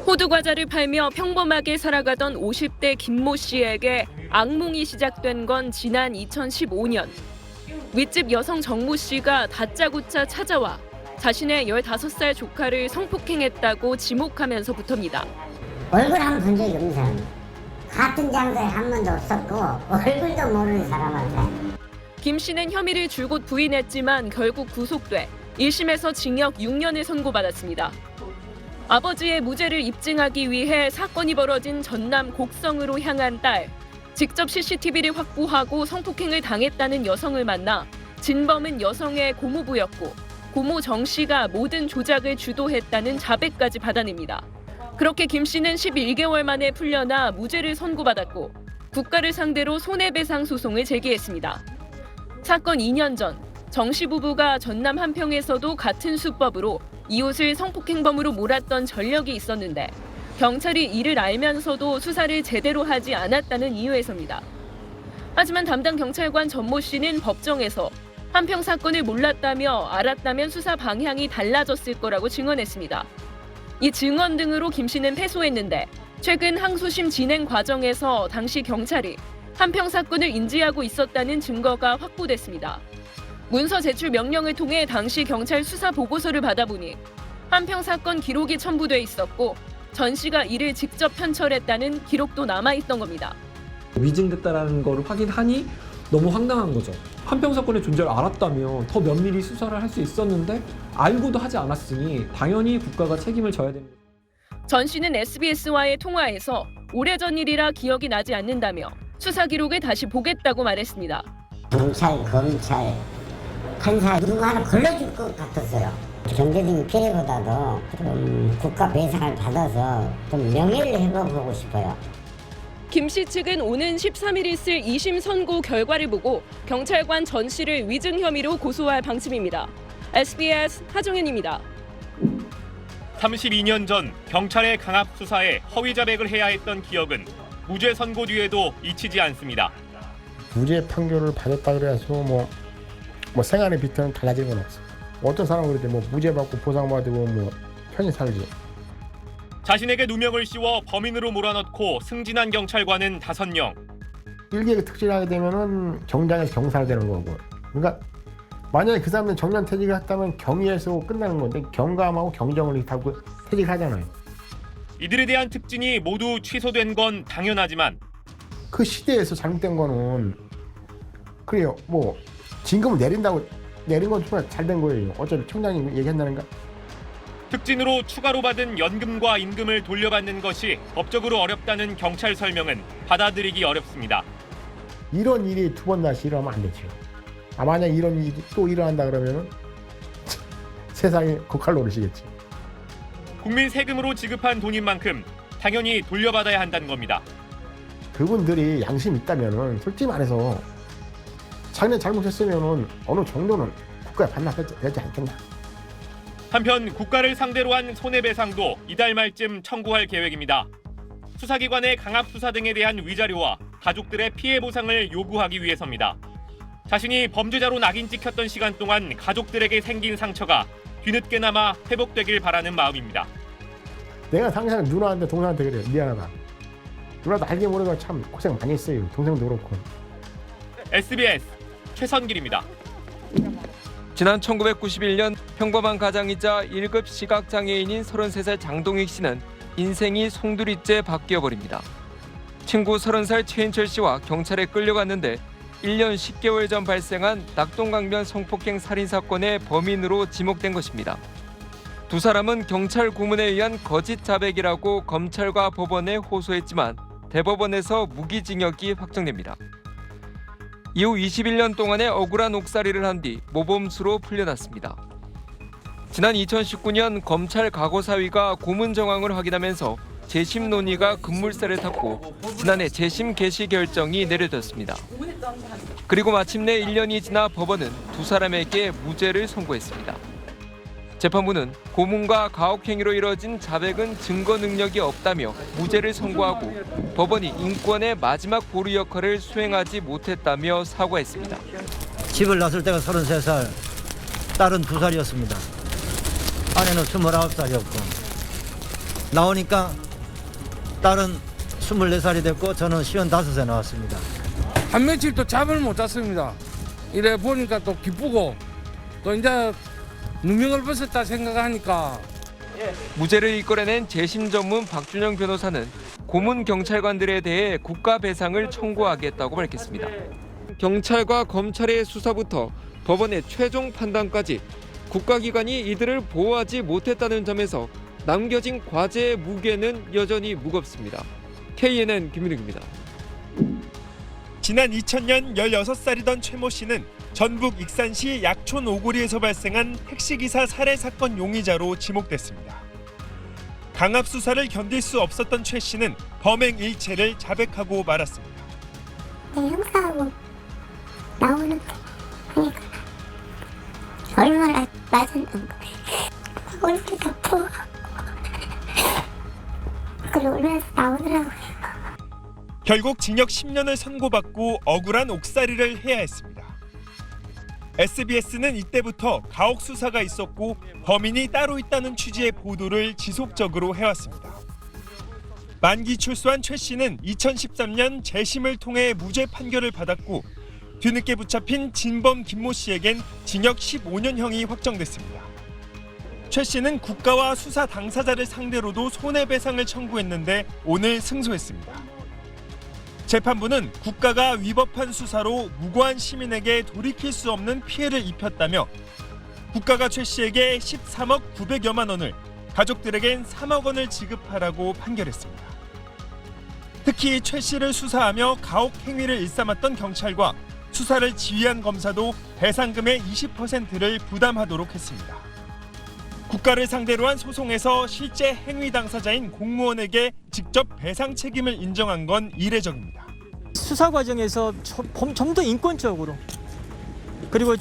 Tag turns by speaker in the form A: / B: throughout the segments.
A: 호두 과자를 팔며 평범하게 살아가던 50대 김모 씨에게 악몽이 시작된 건 지난 2015년. 윗집 여성 정모 씨가 다짜고짜 찾아와 자신의 15살 조카를 성폭행했다고 지목하면서부터입니다.
B: 얼굴 한 번 본 적이 없는 사람. 같은 장소에 한 번도 없었고 얼굴도 모르는 사람한테.
A: 김 씨는 혐의를 줄곧 부인했지만 결국 구속돼 1심에서 징역 6년을 선고받았습니다. 아버지의 무죄를 입증하기 위해 사건이 벌어진 전남 곡성으로 향한 딸. 직접 CCTV를 확보하고 성폭행을 당했다는 여성을 만나 진범은 여성의 고모부였고 고모 정 씨가 모든 조작을 주도했다는 자백까지 받아냅니다. 그렇게 김 씨는 11개월 만에 풀려나 무죄를 선고받았고 국가를 상대로 손해배상 소송을 제기했습니다. 사건 2년 전 정 씨 부부가 전남 한평에서도 같은 수법으로 이웃을 성폭행범으로 몰았던 전력이 있었는데 경찰이 이를 알면서도 수사를 제대로 하지 않았다는 이유에서입니다. 하지만 담당 경찰관 전모 씨는 법정에서 한평 사건을 몰랐다며 알았다면 수사 방향이 달라졌을 거라고 증언했습니다. 이 증언 등으로 김 씨는 패소했는데 최근 항소심 진행 과정에서 당시 경찰이 한평 사건을 인지하고 있었다는 증거가 확보됐습니다. 문서 제출 명령을 통해 당시 경찰 수사 보고서를 받아보니 한평 사건 기록이 첨부돼 있었고 전 씨가 이를 직접 편철했다는 기록도 남아있던 겁니다.
C: 위증됐다는 거를 확인하니 너무 황당한 거죠. 한평 사건의 존재를 알았다면 더 면밀히 수사를 할 수 있었는데 알고도 하지 않았으니 당연히 국가가 책임을 져야 됩니다.
A: 전 씨는 SBS와의 통화에서 오래전 일이라 기억이 나지 않는다며 수사 기록을 다시 보겠다고 말했습니다.
B: 경찰, 검찰, 판사 누구 하나 걸러줄 것 같았어요. 경제적인 피해보다도 좀 국가 배상을 받아서 좀 명예를 회복하고 싶어요.
A: 김 씨 측은 오는 13일 있을 2심 선고 결과를 보고 경찰관 전 씨를 위증 혐의로 고소할 방침입니다. SBS 하정현입니다.
D: 32년 전 경찰의 강압 수사에 허위 자백을 해야 했던 기억은 무죄 선고 뒤에도 잊히지 않습니다.
E: 무죄 판결을 받았다 그래서 뭐 생활의 비트는 달라질 건 없어. 어떤 사람은 그럴 때 뭐 무죄 받고 보상받고 뭐 편히 살지.
D: 자신에게 누명을 씌워 범인으로 몰아넣고 승진한 경찰관은 5명.
E: 일개가 특진하게 되면은 경장에서 경사가 되는 거고. 그러니까 만약에 그 사람은 정년 퇴직을 했다면 경위에서 끝나는 건데 경감하고 경정을 하고 퇴직하잖아요.
D: 이들에 대한 특진이 모두 취소된 건 당연하지만
E: 그 시대에서 잘못된 거는 그래요. 뭐 진금을 내린다고 내린 건 정말 잘된 거예요. 어차피 총장님 얘기한다는가?
D: 특진으로 추가로 받은 연금과 임금을 돌려받는 것이 법적으로 어렵다는 경찰 설명은 받아들이기 어렵습니다.
E: 이런 일이 두 번 다시 일어나면 안 되죠. 만약 이런 일이 또 일어난다 그러면은 세상이 고칼 노릇이겠지.
D: 국민 세금으로 지급한 돈인 만큼 당연히 돌려받아야 한다는 겁니다.
E: 그분들이 양심이 있다면은 솔직히 말해서 자기네 잘못했으면은 어느 정도는 국가에 반납되지 않겠나.
D: 한편 국가를 상대로 한 손해배상도 이달 말쯤 청구할 계획입니다. 수사기관의 강압 수사 등에 대한 위자료와 가족들의 피해 보상을 요구하기 위해서입니다. 자신이 범죄자로 낙인 찍혔던 시간 동안 가족들에게 생긴 상처가 뒤늦게나마 회복되길 바라는 마음입니다.
E: 내가 항상 누나한테 동생한테 그래요. 미안하다. 누나도 알게 모르게 참 고생 많이 했어요. 동생도 그렇고.
D: SBS 최선길입니다.
F: 지난 1991년 평범한 가장이자 1급 시각장애인인 33살 장동익 씨는 인생이 송두리째 바뀌어버립니다. 친구 30살 최인철 씨와 경찰에 끌려갔는데 1년 10개월 전 발생한 낙동강변 성폭행 살인 사건의 범인으로 지목된 것입니다. 두 사람은 경찰 고문에 의한 거짓 자백이라고 검찰과 법원에 호소했지만 대법원에서 무기징역이 확정됩니다. 이후 21년 동안의 억울한 옥살이를 한 뒤 모범수로 풀려났습니다. 지난 2019년 검찰 과거사위가 고문 정황을 확인하면서 재심 논의가 급물살을 탔고 지난해 재심 개시 결정이 내려졌습니다. 그리고 마침내 1년이 지나 법원은 두 사람에게 무죄를 선고했습니다. 재판부는 고문과 가혹행위로 이뤄진 자백은 증거 능력이 없다며 무죄를 선고하고 법원이 인권의 마지막 보루 역할을 수행하지 못했다며 사과했습니다.
G: 집을 나설 때가 33살, 딸은 2살이었습니다. 아내는 29살이었고 나오니까 딸은 24살이 됐고 저는 55세 나왔습니다.
H: 한 며칠 또 잠을 못 잤습니다. 이래 보니까 또 기쁘고 또 이제 누명을 벗었다 생각하니까
F: 무죄를 이끌어낸 재심 전문 박준영 변호사는 고문 경찰관들에 대해 국가 배상을 청구하겠다고 밝혔습니다. 경찰과 검찰의 수사부터 법원의 최종 판단까지 국가기관이 이들을 보호하지 못했다는 점에서 남겨진 과제의 무게는 여전히 무겁습니다. KNN 김민욱입니다.
I: 지난 2000년 16살이던 최모 씨는 전북 익산시 약촌 오구리에서 발생한 택시기사 살해 사건 용의자로 지목됐습니다. 강압 수사를 견딜 수 없었던 최 씨는 범행 일체를 자백하고 말았습니다.
J: 형사하고 나오는데 그러니까 얼마나 맞았는 거예요. 얼굴이 다 부어갖고 그걸 울면서 나오더라고요.
I: 결국 징역 10년을 선고받고 억울한 옥살이를 해야 했습니다. SBS는 이때부터 가혹 수사가 있었고 범인이 따로 있다는 취지의 보도를 지속적으로 해왔습니다. 만기 출소한 최 씨는 2013년 재심을 통해 무죄 판결을 받았고 뒤늦게 붙잡힌 진범 김모 씨에겐 징역 15년형이 확정됐습니다. 최 씨는 국가와 수사 당사자를 상대로도 손해배상을 청구했는데 오늘 승소했습니다. 재판부는 국가가 위법한 수사로 무고한 시민에게 돌이킬 수 없는 피해를 입혔다며 국가가 최 씨에게 13억 900여만 원을, 가족들에겐 3억 원을 지급하라고 판결했습니다. 특히 최 씨를 수사하며 가혹 행위를 일삼았던 경찰과 수사를 지휘한 검사도 배상금의 20%를 부담하도록 했습니다. 국가를 상대로 한 소송에서 실제 행위 당사자인 공무원에게 직접 배상 책임을 인정한 건 이례적입니다.
K: 수사 과정에서 좀 더 인권적으로 그리고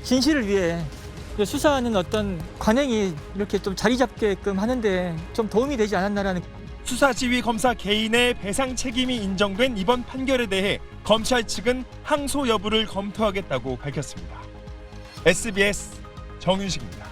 K: 진실을 위해 수사하는 어떤 관행이 이렇게 좀 자리 잡게끔 하는데 좀 도움이 되지 않았나라는.
I: 수사지휘 검사 개인의 배상 책임이 인정된 이번 판결에 대해 검찰 측은 항소 여부를 검토하겠다고 밝혔습니다. SBS 정윤식입니다.